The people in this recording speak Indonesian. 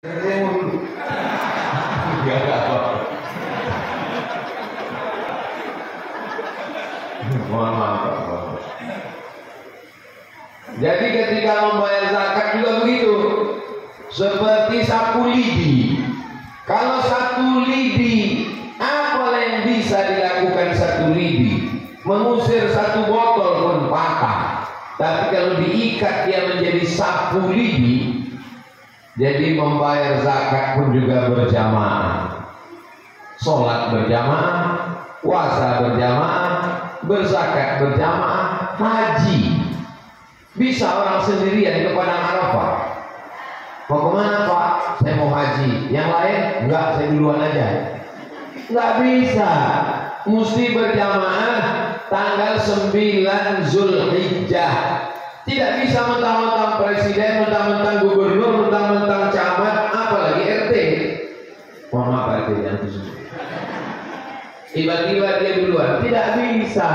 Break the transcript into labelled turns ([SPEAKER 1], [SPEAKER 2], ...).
[SPEAKER 1] Jadi ketika membayar zakat juga begitu, seperti sapu lidi. Kalau satu lidi, apa yang bisa dilakukan satu lidi? Mengusir satu botol pun patah. Tapi kalau diikat dia menjadi sapu lidi, jadi membayar zakat pun juga berjamaah, sholat berjamaah, puasa berjamaah, berzakat berjamaah, haji. Bisa orang sendirian ke Padang Arafah. Mau kemana Pak? Saya mau haji. Yang lain? Enggak, saya duluan aja. Enggak bisa. Mesti berjamaah tanggal 9 Zulhijjah. Tidak bisa mentang-mentang presiden, mentang-mentang gubernur, mentang-mentang camat, apalagi RT. Mohon maaf RT yang tiba-tiba dia duluan. Tidak bisa.